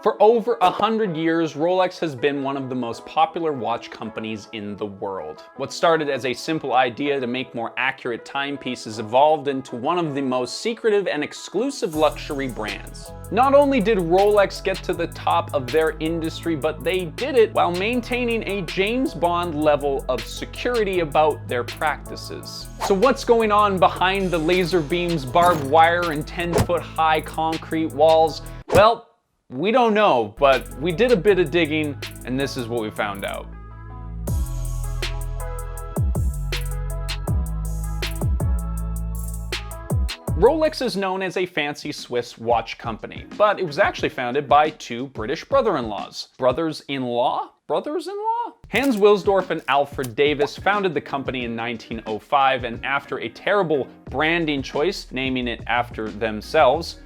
For over 100 years, Rolex has been one of the most popular watch companies in the world. What started as a simple idea to make more accurate timepieces evolved into one of the most secretive and exclusive luxury brands. Not only did Rolex get to the top of their industry, but they did it while maintaining a James Bond level of security about their practices. So what's going on behind the laser beams, barbed wire, and 10-foot high concrete walls? Well, we don't know, but we did a bit of digging, and this is what we found out. Rolex is known as a fancy Swiss watch company, but it was actually founded by two British brother-in-laws. Brothers-in-law? Brothers-in-law? Hans Wilsdorf and Alfred Davis founded the company in 1905, and after a terrible branding choice, naming it after themselves,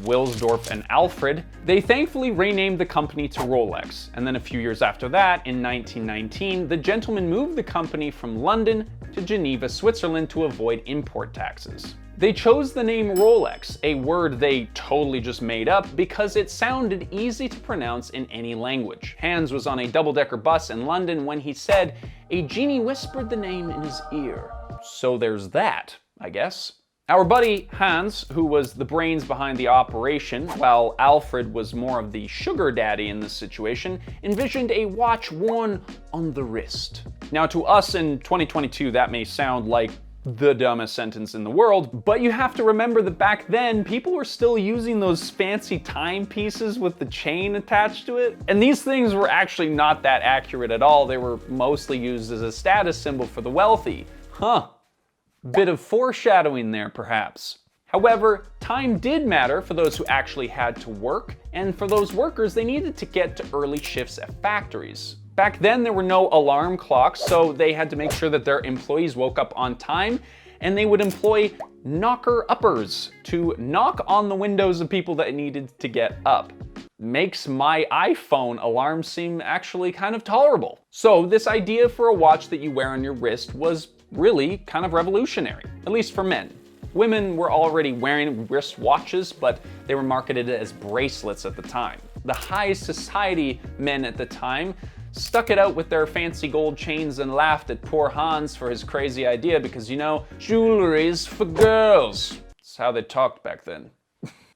Wilsdorf and Alfred, they thankfully renamed the company to Rolex. And then a few years after that, in 1919, the gentleman moved the company from London to Geneva, Switzerland to avoid import taxes. They chose the name Rolex, a word they totally just made up because it sounded easy to pronounce in any language. Hans was on a double-decker bus in London when he said, "A genie whispered the name in his ear." So there's that, I guess. Our buddy Hans, who was the brains behind the operation, while Alfred was more of the sugar daddy in this situation, envisioned a watch worn on the wrist. Now to us in 2022, that may sound like the dumbest sentence in the world, but you have to remember that back then, people were still using those fancy timepieces with the chain attached to it. And these things were actually not that accurate at all. They were mostly used as a status symbol for the wealthy. Huh. Bit of foreshadowing there, perhaps. However, time did matter for those who actually had to work, and for those workers, they needed to get to early shifts at factories. Back then, there were no alarm clocks, so they had to make sure that their employees woke up on time, and they would employ knocker-uppers to knock on the windows of people that needed to get up. Makes my iPhone alarm seem actually kind of tolerable. So this idea for a watch that you wear on your wrist was really kind of revolutionary, at least for men. Women were already wearing wrist watches, but they were marketed as bracelets at the time. The high society men at the time stuck it out with their fancy gold chains and laughed at poor Hans for his crazy idea because, you know, jewelry's for girls. That's how they talked back then.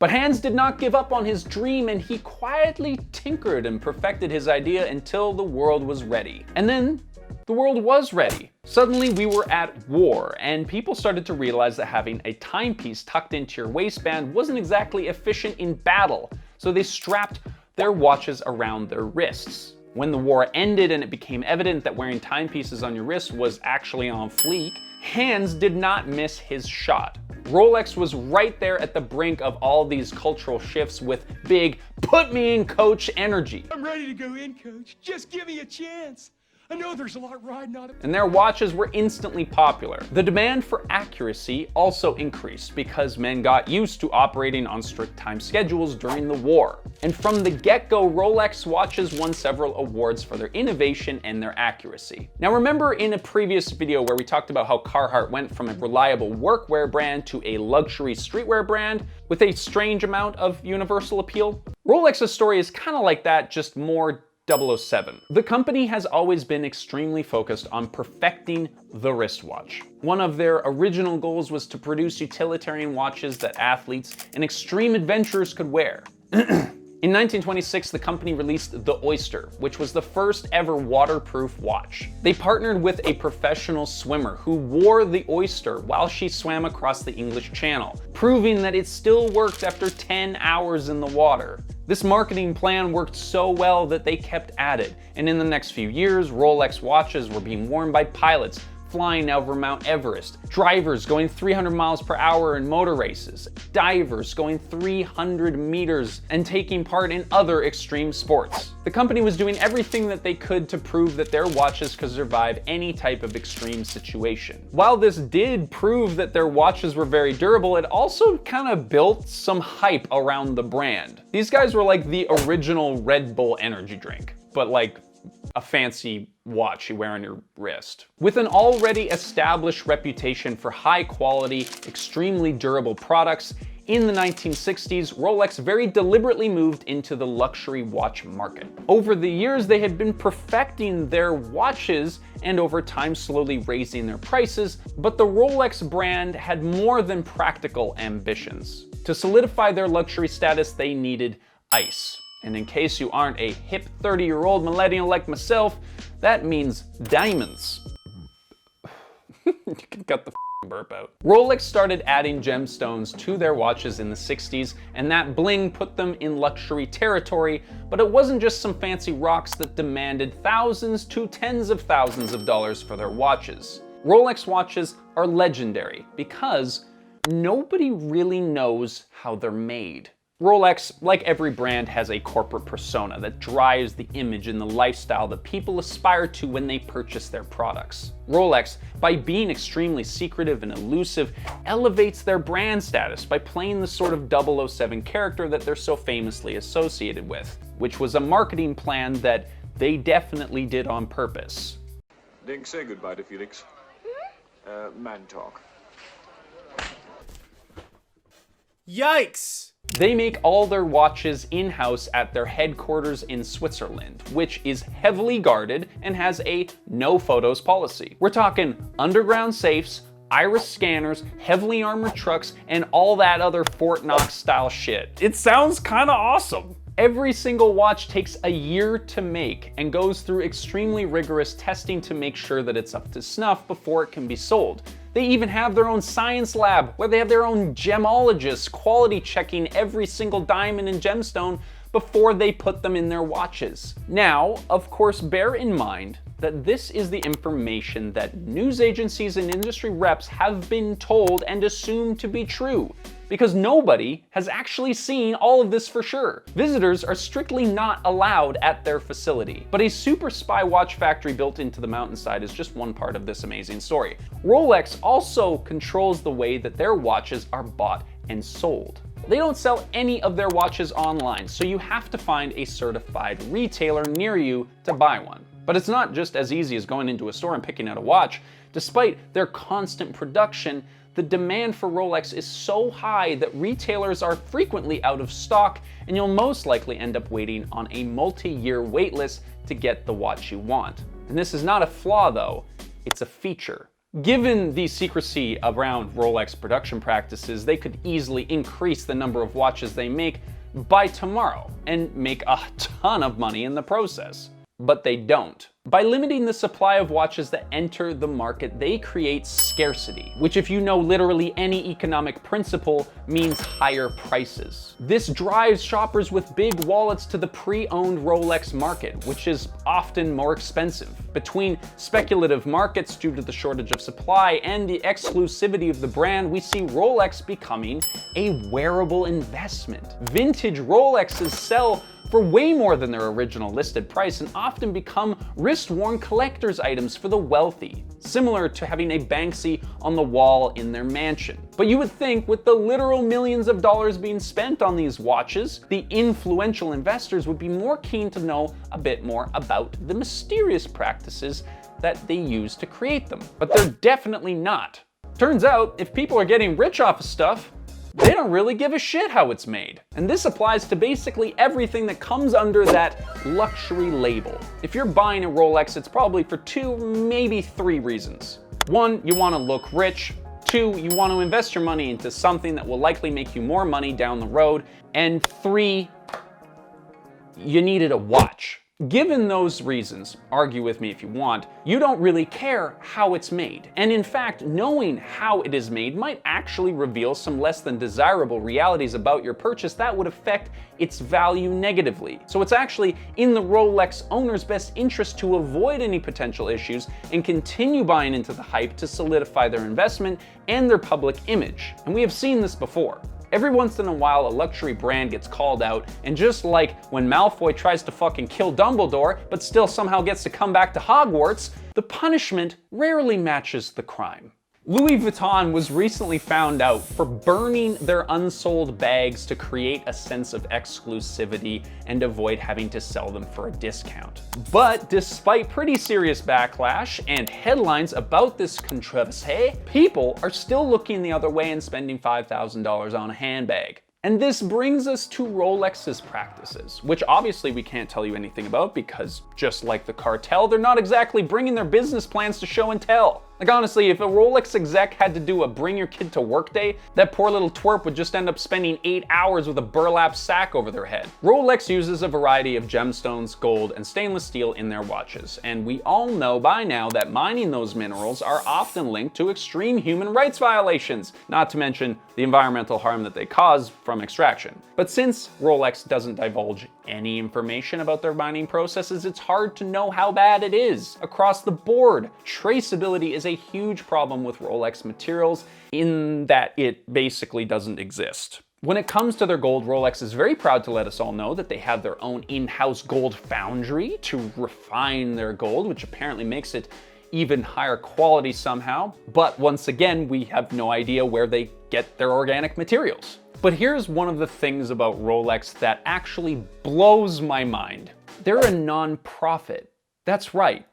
But Hans did not give up on his dream, and he quietly tinkered and perfected his idea until the world was ready. And then the world was ready. Suddenly we were at war, and people started to realize that having a timepiece tucked into your waistband wasn't exactly efficient in battle, so they strapped their watches around their wrists. When the war ended and it became evident that wearing timepieces on your wrist was actually on fleek, Hans did not miss his shot. Rolex was right there at the brink of all these cultural shifts with big, "put me in, coach" energy. I'm ready to go in, coach. Just give me a chance. I know there's a lot riding on it. And their watches were instantly popular. The demand for accuracy also increased because men got used to operating on strict time schedules during the war. And from the get-go, Rolex watches won several awards for their innovation and their accuracy. Now remember in a previous video where we talked about how Carhartt went from a reliable workwear brand to a luxury streetwear brand with a strange amount of universal appeal? Rolex's story is kind of like that, just more 007. The company has always been extremely focused on perfecting the wristwatch. One of their original goals was to produce utilitarian watches that athletes and extreme adventurers could wear. In 1926, the company released the Oyster, which was the first ever waterproof watch. They partnered with a professional swimmer who wore the Oyster while she swam across the English Channel, proving that it still worked after 10 hours in the water. This marketing plan worked so well that they kept at it, and in the next few years, Rolex watches were being worn by pilots flying over Mount Everest, drivers going 300 miles per hour in motor races, divers going 300 meters and taking part in other extreme sports. The company was doing everything that they could to prove that their watches could survive any type of extreme situation. While this did prove that their watches were very durable, it also kind of built some hype around the brand. These guys were like the original Red Bull energy drink, but like a fancy watch you wear on your wrist. With an already established reputation for high quality, extremely durable products, In the 1960s, Rolex very deliberately moved into the luxury watch market. Over the years, they had been perfecting their watches and over time slowly raising their prices, but the Rolex brand had more than practical ambitions. To solidify their luxury status, they needed ice. And in case you aren't a hip 30-year-old millennial like myself, that means diamonds. You can cut the burp out. Rolex started adding gemstones to their watches in the 60s, and that bling put them in luxury territory, but it wasn't just some fancy rocks that demanded thousands to tens of thousands of dollars for their watches. Rolex watches are legendary because nobody really knows how they're made. Rolex, like every brand, has a corporate persona that drives the image and the lifestyle that people aspire to when they purchase their products. Rolex, by being extremely secretive and elusive, elevates their brand status by playing the sort of 007 character that they're so famously associated with, which was a marketing plan that they definitely did on purpose. Dink, say goodbye to Felix. Man talk. Yikes! They make all their watches in-house at their headquarters in Switzerland, which is heavily guarded and has a no photos policy. We're talking underground safes, iris scanners, heavily armored trucks, and all that other Fort Knox style shit. It sounds kinda awesome. Every single watch takes a year to make and goes through extremely rigorous testing to make sure that it's up to snuff before it can be sold. They even have their own science lab where they have their own gemologists quality checking every single diamond and gemstone before they put them in their watches. Now, of course, bear in mind that this is the information that news agencies and industry reps have been told and assumed to be true, because nobody has actually seen all of this for sure. Visitors are strictly not allowed at their facility. But a super spy watch factory built into the mountainside is just one part of this amazing story. Rolex also controls the way that their watches are bought and sold. They don't sell any of their watches online, so you have to find a certified retailer near you to buy one. But it's not just as easy as going into a store and picking out a watch. Despite their constant production, the demand for Rolex is so high that retailers are frequently out of stock, and you'll most likely end up waiting on a multi-year wait list to get the watch you want. And this is not a flaw though, it's a feature. Given the secrecy around Rolex production practices, they could easily increase the number of watches they make by tomorrow and make a ton of money in the process. But they don't. By limiting the supply of watches that enter the market, they create scarcity, which, if you know literally any economic principle, means higher prices. This drives shoppers with big wallets to the pre-owned Rolex market, which is often more expensive. Between speculative markets due to the shortage of supply and the exclusivity of the brand, we see Rolex becoming a wearable investment. Vintage Rolexes sell for way more than their original listed price and often become wrist-worn collector's items for the wealthy, similar to having a Banksy on the wall in their mansion. But you would think, with the literal millions of dollars being spent on these watches, the influential investors would be more keen to know a bit more about the mysterious practices that they use to create them. But they're definitely not. Turns out, if people are getting rich off of stuff, they don't really give a shit how it's made. And this applies to basically everything that comes under that luxury label. If you're buying a Rolex, it's probably for 2, maybe 3 reasons. 1, you want to look rich. 2, you want to invest your money into something that will likely make you more money down the road. And 3, you needed a watch. Given those reasons, argue with me if you want, you don't really care how it's made. And in fact, knowing how it is made might actually reveal some less than desirable realities about your purchase that would affect its value negatively. So it's actually in the Rolex owner's best interest to avoid any potential issues and continue buying into the hype to solidify their investment and their public image. And we have seen this before. Every once in a while, a luxury brand gets called out, and just like when Malfoy tries to fucking kill Dumbledore, but still somehow gets to come back to Hogwarts, the punishment rarely matches the crime. Louis Vuitton was recently found out for burning their unsold bags to create a sense of exclusivity and avoid having to sell them for a discount. But despite pretty serious backlash and headlines about this controversy, people are still looking the other way and spending $5,000 on a handbag. And this brings us to Rolex's practices, which obviously we can't tell you anything about because just like the cartel, they're not exactly bringing their business plans to show and tell. Like honestly, if a Rolex exec had to do a bring your kid to work day, that poor little twerp would just end up spending 8 hours with a burlap sack over their head. Rolex uses a variety of gemstones, gold, and stainless steel in their watches, and we all know by now that mining those minerals are often linked to extreme human rights violations, not to mention the environmental harm that they cause from extraction. But since Rolex doesn't divulge any information about their mining processes, it's hard to know how bad it is. Across the board, traceability is a huge problem with Rolex materials in that it basically doesn't exist. When it comes to their gold, Rolex is very proud to let us all know that they have their own in-house gold foundry to refine their gold, which apparently makes it even higher quality somehow. But once again, we have no idea where they get their organic materials. But here's one of the things about Rolex that actually blows my mind. They're a non-profit. That's right.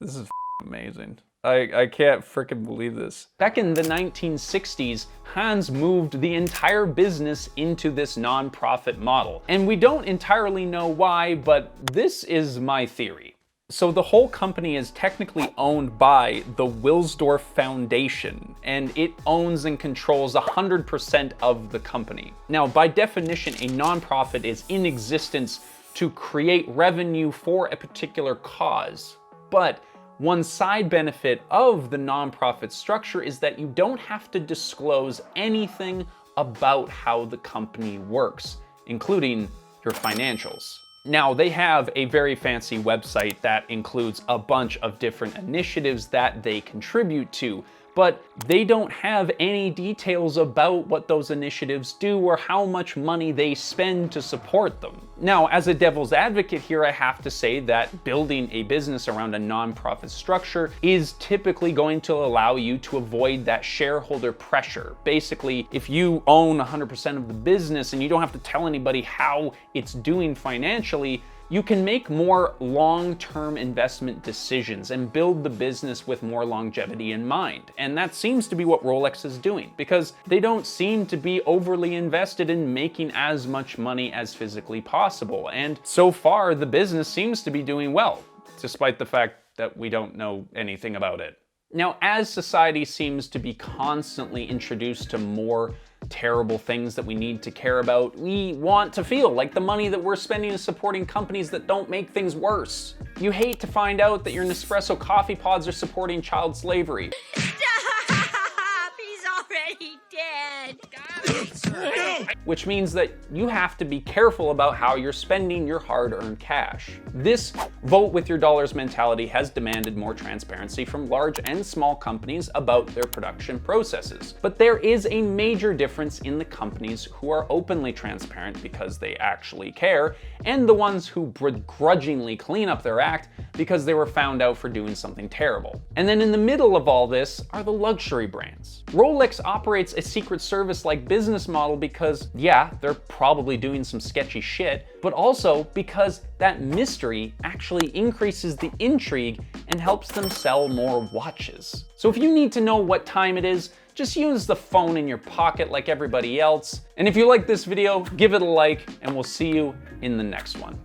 This is amazing. I can't freaking believe this. Back in the 1960s, Hans moved the entire business into this non-profit model. And we don't entirely know why, but this is my theory. So the whole company is technically owned by the Wilsdorf Foundation, and it owns and controls 100% of the company. Now, by definition, a nonprofit is in existence to create revenue for a particular cause. But one side benefit of the nonprofit structure is that you don't have to disclose anything about how the company works, including your financials. Now, they have a very fancy website that includes a bunch of different initiatives that they contribute to, but they don't have any details about what those initiatives do or how much money they spend to support them. Now, as a devil's advocate here, I have to say that building a business around a nonprofit structure is typically going to allow you to avoid that shareholder pressure. Basically, if you own 100% of the business and you don't have to tell anybody how it's doing financially, you can make more long-term investment decisions and build the business with more longevity in mind. And that seems to be what Rolex is doing, because they don't seem to be overly invested in making as much money as physically possible. And so far, the business seems to be doing well, despite the fact that we don't know anything about it. Now, as society seems to be constantly introduced to more terrible things that we need to care about, we want to feel like the money that we're spending is supporting companies that don't make things worse. You hate to find out that your Nespresso coffee pods are supporting child slavery. Stop! He's already dead. Which means that you have to be careful about how you're spending your hard-earned cash. This vote with your dollars mentality has demanded more transparency from large and small companies about their production processes. But there is a major difference in the companies who are openly transparent because they actually care, and the ones who begrudgingly clean up their act because they were found out for doing something terrible. And then in the middle of all this are the luxury brands. Rolex operates a secret service-like business model because, yeah, they're probably doing some sketchy shit, but also because that mystery actually increases the intrigue and helps them sell more watches. So if you need to know what time it is, just use the phone in your pocket like everybody else. And if you like this video, give it a like, and we'll see you in the next one.